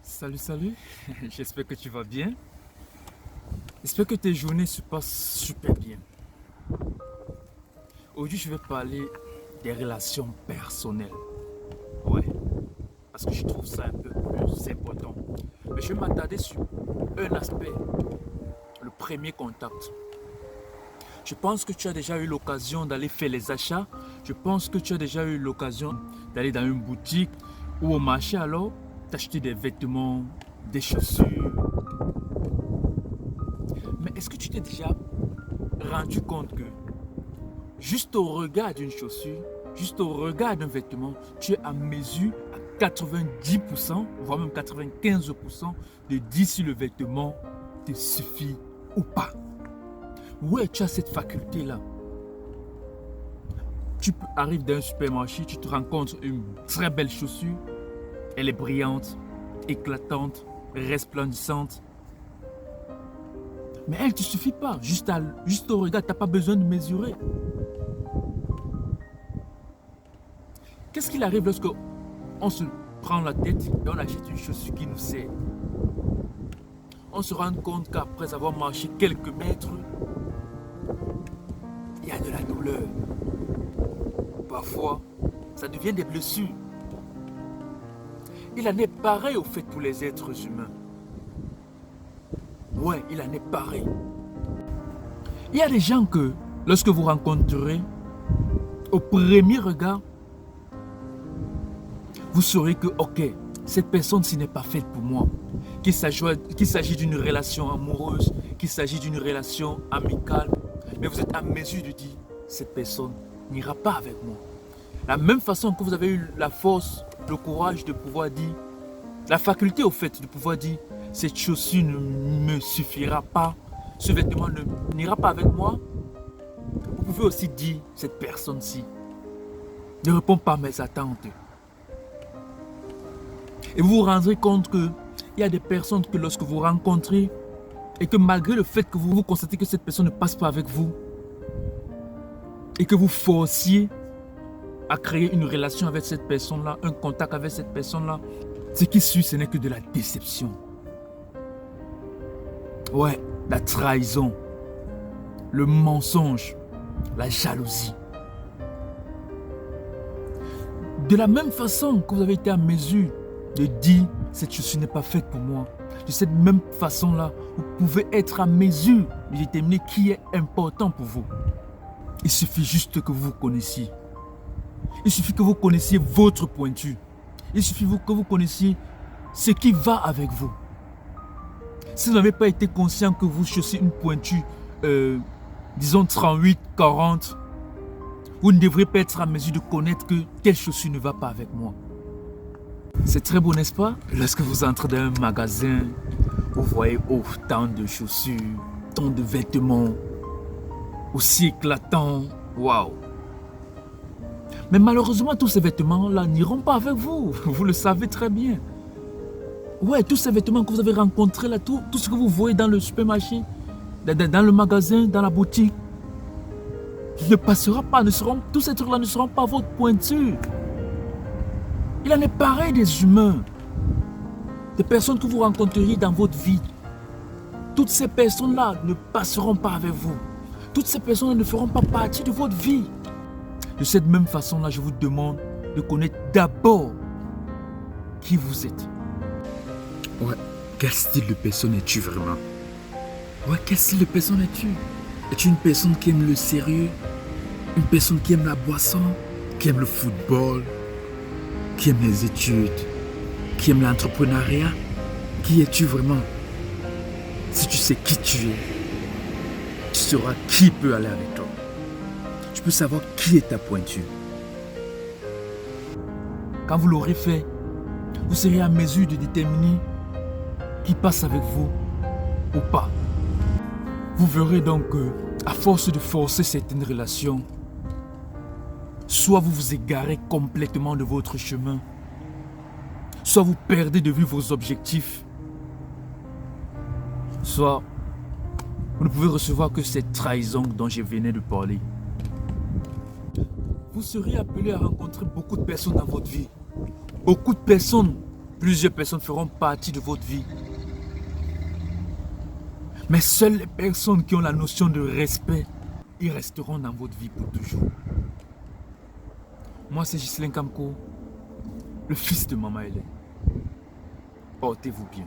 Salut, salut. J'espère que tu vas bien. J'espère que tes journées se passent super bien. Aujourd'hui, je vais parler des relations personnelles. Ouais, parce que je trouve ça un peu plus important. Mais je vais m'attarder sur un aspect, le premier contact. Je pense que tu as déjà eu l'occasion d'aller faire les achats. Je pense que tu as déjà eu l'occasion d'aller dans une boutique ou au marché alors t'acheter des vêtements, des chaussures. Mais est-ce que tu t'es déjà rendu compte que juste au regard d'une chaussure, juste au regard d'un vêtement, tu es à mesure à 90%, voire même 95% de dire si le vêtement te suffit ou pas. Ouais, tu as cette faculté-là. Tu arrives dans un supermarché, tu te rencontres une très belle chaussure, elle est brillante, éclatante, resplendissante. Mais elle ne te suffit pas. Juste au regard, tu n'as pas besoin de mesurer. Qu'est-ce qu'il arrive lorsque on se prend la tête et on achète une chaussure qui nous sert? On se rend compte qu'après avoir marché quelques mètres, il y a de la douleur. Parfois, ça devient des blessures. Il en est pareil au fait pour les êtres humains. Ouais, il en est pareil. Il y a des gens que, lorsque vous rencontrerez, au premier regard, vous saurez que, ok, cette personne-ci n'est pas faite pour moi. Qu'il s'agit d'une relation amoureuse, qu'il s'agit d'une relation amicale, mais vous êtes à mesure de dire, cette personne n'ira pas avec moi. La même façon que vous avez eu la force, le courage de pouvoir dire, la faculté au fait de pouvoir dire, cette chaussure ne me suffira pas, ce vêtement n'ira pas avec moi. Vous pouvez aussi dire, cette personne-ci ne répond pas à mes attentes. Et vous vous rendrez compte qu'il y a des personnes que lorsque vous rencontrez, et que malgré le fait que vous constatez que cette personne ne passe pas avec vous, et que vous forciez à créer une relation avec cette personne-là, un contact avec cette personne-là, ce qui suit, ce n'est que de la déception. Ouais, la trahison, le mensonge, la jalousie. De la même façon que vous avez été à mesure de dire cette chaussure n'est pas faite pour moi, de cette même façon-là, vous pouvez être à mesure de déterminer qui est important pour vous. Il suffit juste que vous vous connaissiez. Il suffit que vous connaissiez votre pointu. Il suffit que vous connaissiez ce qui va avec vous. Si vous n'avez pas été conscient que vous chaussez une pointue, disons 38, 40, vous ne devrez pas être à mesure de connaître que quelle chaussure ne va pas avec moi. C'est très beau, n'est-ce pas? Lorsque vous entrez dans un magasin, vous voyez tant de chaussures, tant de vêtements, aussi éclatants. Waouh! Mais malheureusement, tous ces vêtements-là n'iront pas avec vous. Vous le savez très bien. Ouais, tous ces vêtements que vous avez rencontrés là, tout ce que vous voyez dans le supermarché, dans le magasin, dans la boutique, ne passera pas, tous ces trucs-là ne seront pas votre pointure. Il en est pareil des humains, des personnes que vous rencontreriez dans votre vie. Toutes ces personnes-là ne passeront pas avec vous. Toutes ces personnes ne feront pas partie de votre vie. De cette même façon-là, je vous demande de connaître d'abord qui vous êtes. Ouais, quel style de personne es-tu vraiment? Ouais, quel style de personne es-tu? Es-tu une personne qui aime le sérieux? Une personne qui aime la boisson? Qui aime le football? Qui aime les études? Qui aime l'entrepreneuriat? Qui es-tu vraiment? Si tu sais qui tu es, tu sauras qui peut aller avec toi. Tu peux savoir qui est ta pointure. Quand vous l'aurez fait, vous serez à mesure de déterminer qui passe avec vous ou pas. Vous verrez donc que, à force de forcer certaines relations, soit vous vous égarez complètement de votre chemin, soit vous perdez de vue vos objectifs, soit vous ne pouvez recevoir que cette trahison dont je venais de parler. Vous serez appelé à rencontrer beaucoup de personnes dans votre vie. Beaucoup de personnes Plusieurs personnes feront partie de votre vie. Mais seules les personnes qui ont la notion de respect, ils resteront dans votre vie pour toujours. Moi, c'est Ghislain Kamko, le fils de Maman Hélène. Portez-vous bien.